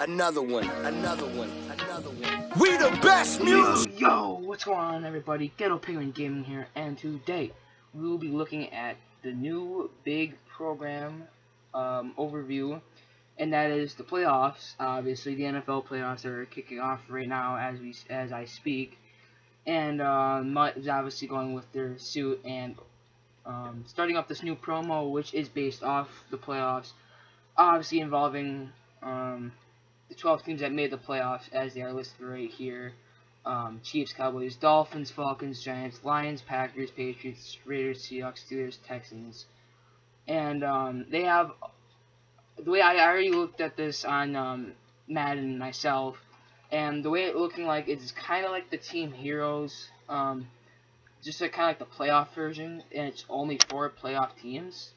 Another one, another one, another one. We the best music! Yo, what's going on, everybody? Ghetto Penguin Gaming here, and today we will be looking at the new big program overview, and that is the playoffs. Obviously, the NFL playoffs are kicking off right now as I speak, and Mutt is obviously going with their suit and starting up this new promo, which is based off the playoffs, obviously involving the 12 teams that made the playoffs as they are listed right here. Chiefs, Cowboys, Dolphins, Falcons, Giants, Lions, Packers, Patriots, Raiders, Seahawks, Steelers, Texans. And they have, the way I already looked at this on Madden myself, and the way it looking like it's kind of like the Team Heroes, just like kind of like the playoff version, and it's only 4 playoff teams.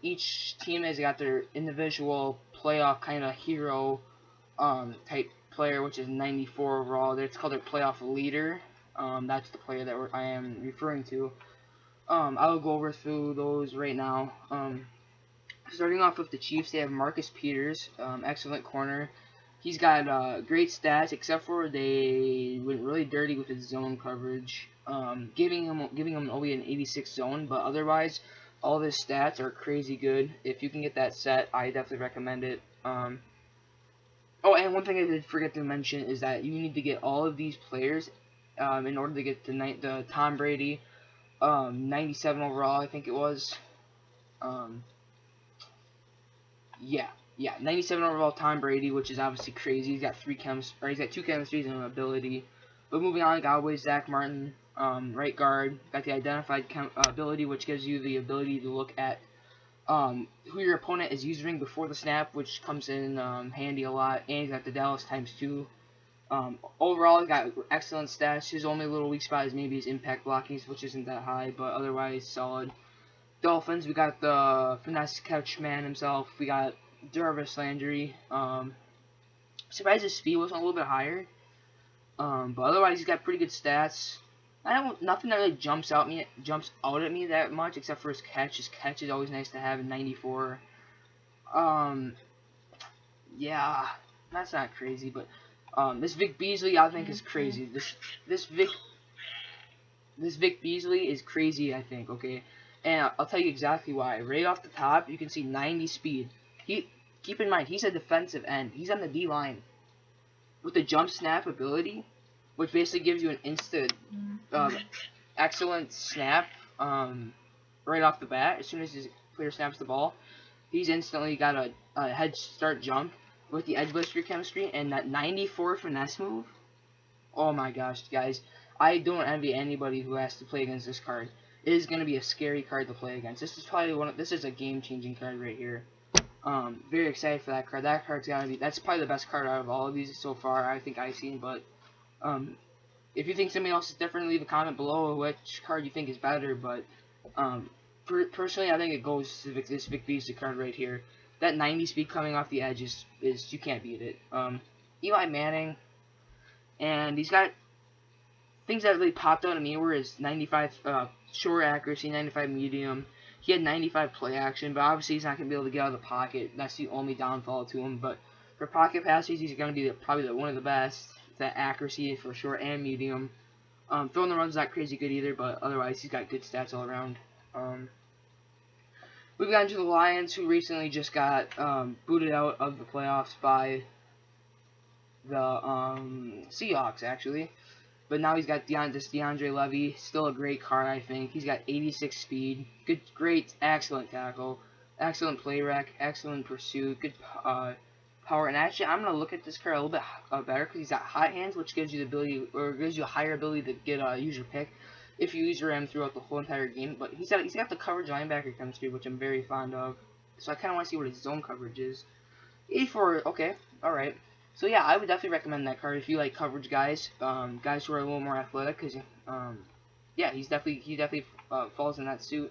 Each team has got their individual playoff kind of hero type player, which is 94 overall. It's called their playoff leader. That's the player that I am referring to. I will go over through those right now. Starting off with the Chiefs, they have Marcus Peters, excellent corner. He's got great stats, except for they went really dirty with his zone coverage, giving him only an 86 zone, but otherwise all of his stats are crazy good. If you can get that set, I definitely recommend it. Oh, and one thing I did forget to mention is that you need to get all of these players in order to get the Tom Brady 97 overall, I think it was. Yeah, 97 overall Tom Brady, which is obviously crazy. He's got two chemistries and an ability. But moving on, Cowboys, Zack Martin, right guard, got the identified ability, which gives you the ability to look at who your opponent is using before the snap, which comes in handy a lot. And he's got the Dallas ×2. Overall, he's got excellent stats. His only little weak spot is maybe his impact blocking, which isn't that high, but otherwise solid. Dolphins, we got the finesse catch man himself. We got Jarvis Landry. Surprised his speed wasn't a little bit higher. But otherwise, he's got pretty good stats. Nothing that really jumps out at me that much, except for his catch. His catch is always nice to have in 94. Yeah, that's not crazy, but this Vic Beasley I think is crazy. This Vic Beasley is crazy, I think. Okay, and I'll tell you exactly why. Right off the top, you can see 90 speed. Keep in mind, he's a defensive end. He's on the D line with the jump snap ability, which basically gives you an instant, excellent snap right off the bat. As soon as his player snaps the ball, he's instantly got a head start jump with the edge blister chemistry and that 94 finesse move. Oh my gosh, guys. I don't envy anybody who has to play against this card. It is going to be a scary card to play against. This is probably this is a game-changing card right here. Very excited for that card. That card's that's probably the best card out of all of these so far, I think I've seen, but if you think somebody else is different, leave a comment below which card you think is better, but personally, I think it goes to this Vic Beasley card right here. That 90 speed coming off the edge is you can't beat it. Eli Manning, and he's got things that really popped out at me were his 95 short accuracy, 95 medium. He had 95 play action, but obviously he's not going to be able to get out of the pocket. That's the only downfall to him. But for pocket passes, he's going to be probably one of the best. That accuracy for short and medium. Throwing the run's not crazy good either, but otherwise he's got good stats all around. We've gotten to the Lions, who recently just got booted out of the playoffs by the Seahawks, actually. But now he's got DeAndre Levy, still a great card, I think. He's got 86 speed, great, excellent tackle, excellent play rec, excellent pursuit, good power. And actually, I'm gonna look at this card a little bit better because he's got hot hands, which gives you the ability, or gives you a higher ability to get a user pick if you use your M throughout the whole entire game. But he's got the coverage linebacker chemistry, which I'm very fond of. So I kind of want to see what his zone coverage is. 84, okay, all right. So yeah, I would definitely recommend that card if you like coverage guys, guys who are a little more athletic, because yeah, he definitely falls in that suit.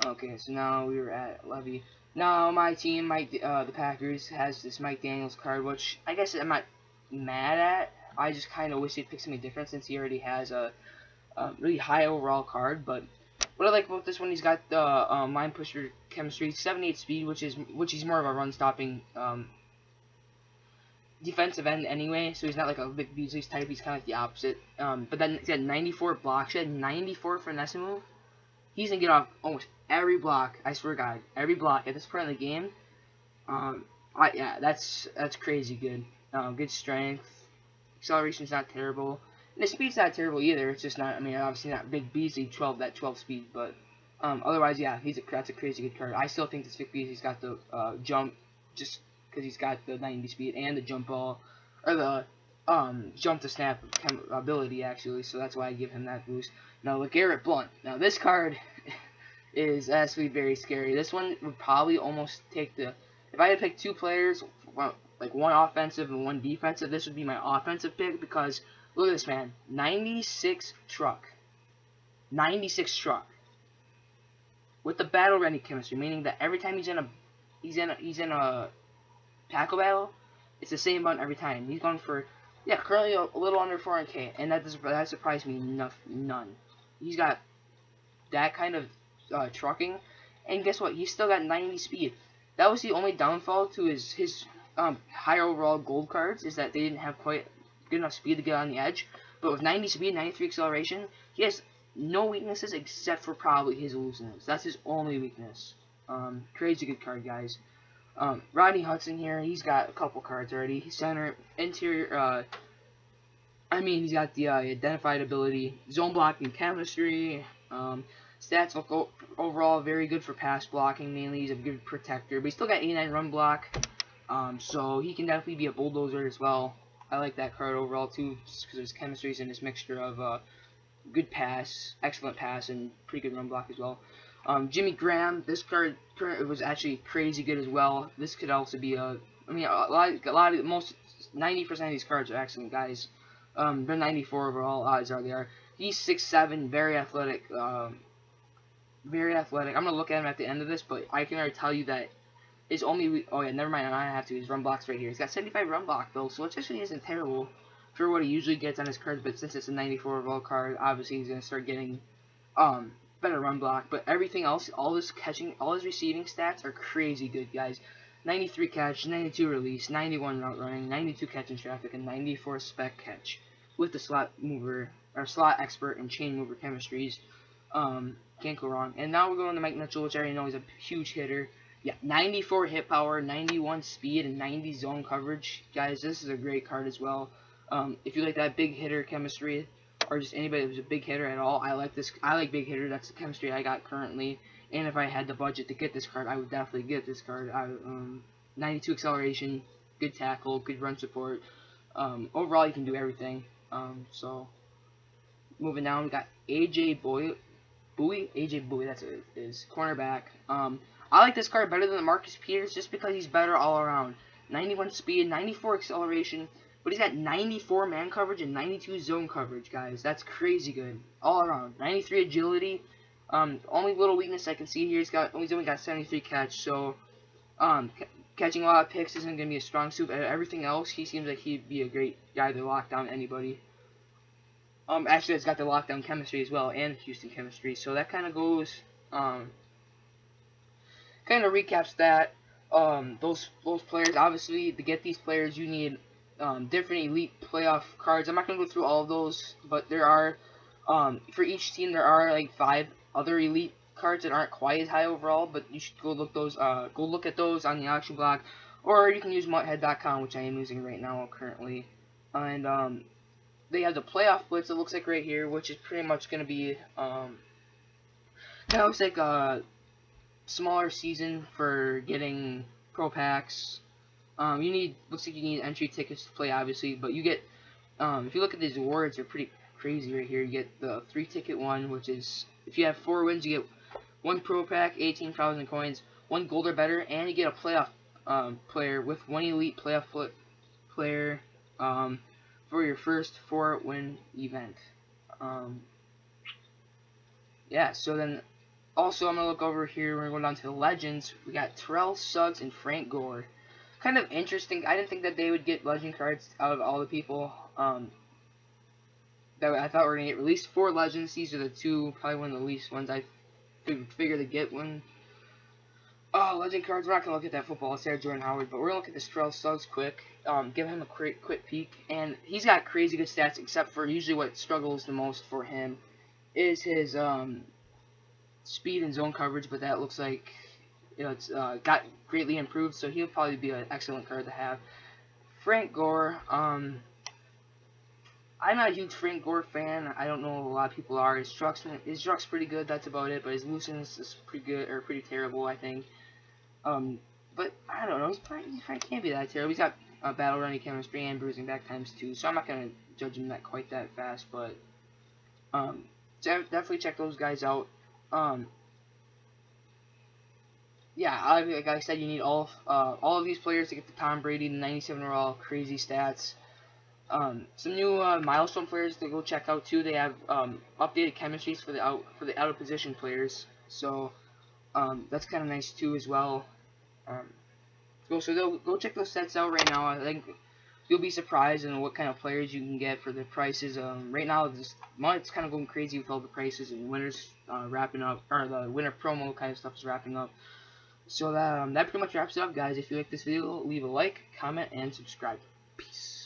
Okay, so now we were at Levy. Now my team, the Packers, has this Mike Daniels card, which I guess I'm not mad at. I just kind of wish he'd pick something different since he already has a really high overall card. But what I like about this one, he's got the mind pusher chemistry, 78 speed, which is more of a run stopping defensive end anyway, so he's not like a Vic Beasley's type. He's kind of like the opposite. But then he had 94 blocks. He had 94 finesse move. He's gonna get off almost every block. I swear to God, every block at this point in the game. Yeah, that's crazy good. Good strength. Acceleration's not terrible. And the speed's not terrible either. It's just not. I mean, obviously not Big Beasley 12 speed, but otherwise, yeah, that's a crazy good card. I still think this Vic Beasley's got the jump, just because he's got the 90 speed and the jump ball, or the jump to snap ability actually. So that's why I give him that boost. Now LeGarrette Blount. Now this card is actually very scary. This one would probably almost take the. If I had to pick two players, like one offensive and one defensive, this would be my offensive pick because look at this man, 96 truck, 96 truck, with the battle ready chemistry, meaning that every time he's in a tackle battle, it's the same amount every time. He's going for currently a little under 400K, and that surprised me none. He's got that kind of trucking, and guess what? He's still got 90 speed. That was the only downfall to his higher overall gold cards, is that they didn't have quite good enough speed to get on the edge. But with 90 speed, 93 acceleration, he has no weaknesses except for probably his elusiveness. That's his only weakness. Crazy good card, guys. Rodney Hudson here, he's got a couple cards already. Center, interior, he's got the identified ability, zone blocking chemistry. Stats look overall very good for pass blocking, mainly. He's a good protector, but he's still got 89 run block, so he can definitely be a bulldozer as well. I like that card overall too, just because his chemistry is in this mixture of good pass, excellent pass, and pretty good run block as well. Jimmy Graham, this card was actually crazy good as well. This could also be most 90% of these cards are excellent, guys. They're 94 overall, odds are they are. He's 6'7", very athletic. Very athletic. I'm gonna look at him at the end of this, but I can already tell you that his only. Oh yeah, never mind. I have to. His run block's right here. He's got 75 run block though, so it actually isn't terrible for what he usually gets on his cards. But since it's a 94 overall card, obviously he's gonna start getting better run block. But everything else, all his catching, all his receiving stats are crazy good, guys. 93 catch, 92 release, 91 route running, 92 catch in traffic, and 94 spec catch with the slot mover or slot expert and chain mover chemistries. Can't go wrong. And now we're going to Mike Mitchell, which I already know he's a huge hitter. Yeah, 94 hit power, 91 speed, and 90 zone coverage. Guys, this is a great card as well. If you like that big hitter chemistry, or just anybody who's a big hitter at all, I like this. I like big hitter. That's the chemistry I got currently. And if I had the budget to get this card, I would definitely get this card. 92 acceleration, good tackle, good run support. Overall, you can do everything. So, moving down, we got Bowie, that's what it is, cornerback. I like this card better than the Marcus Peters just because he's better all around. 91 speed, 94 acceleration, but he's got 94 man coverage and 92 zone coverage, guys. That's crazy good all around. 93 agility. Only little weakness I can see here, he's only got 73 catch, so catching a lot of picks isn't gonna be a strong suit. Everything else, he seems like he'd be a great guy to lock down anybody. Actually, it's got the lockdown chemistry as well, and Houston chemistry, so that kind of goes, kind of recaps that. Those players, obviously, to get these players, you need different elite playoff cards. I'm not gonna go through all of those, but there are, for each team, there are like 5 other elite cards that aren't quite as high overall, but you should go look at those on the auction block, or you can use muthead.com, which I am using right now currently, and they have the playoff blitz, it looks like right here, which is pretty much going to be, kind of looks like a smaller season for getting pro packs. Looks like you need entry tickets to play, obviously, but you get, if you look at these awards, they're pretty crazy right here. You get the 3-ticket one, which is, if you have 4 wins, you get 1 pro pack, 18,000 coins, 1 gold or better, and you get a playoff player with 1 elite playoff player, for your first 4-win event. Yeah, so then also I'm going to look over here, we're going to go down to the legends. We got Terrell, Suggs, and Frank Gore. Kind of interesting. I didn't think that they would get legend cards out of all the people that I thought were going to get released. 4 legends. These are the 2, probably one of the least ones I figured to get one. legend cards. We're not gonna look at that football star Jordan Howard, but we're gonna look at this Terrell Suggs quick. Give him a quick peek, and he's got crazy good stats. Except for usually what struggles the most for him is his speed and zone coverage. But that looks like it's got greatly improved. So he'll probably be an excellent card to have. Frank Gore. I'm not a huge Frank Gore fan. I don't know a lot of people are. His truck's pretty good. That's about it. But his loosens is pretty good or pretty terrible, I think. But I don't know. He probably can't be that terrible. He's got battle running chemistry and bruising back ×2, so I'm not gonna judge him quite that fast. But definitely check those guys out. Yeah, like I said, you need all of these players to get the Tom Brady, the 97 overall crazy stats. Some new milestone players to go check out too. They have updated chemistries for the out of position players, so that's kind of nice too as well. So go check those sets out right now. I think you'll be surprised in what kind of players you can get for the prices. Right now this month's kind of going crazy with all the prices, and winter's wrapping up, or the winter promo kind of stuff is wrapping up. So that pretty much wraps it up, guys. If you like this video, leave a like, comment, and subscribe. Peace.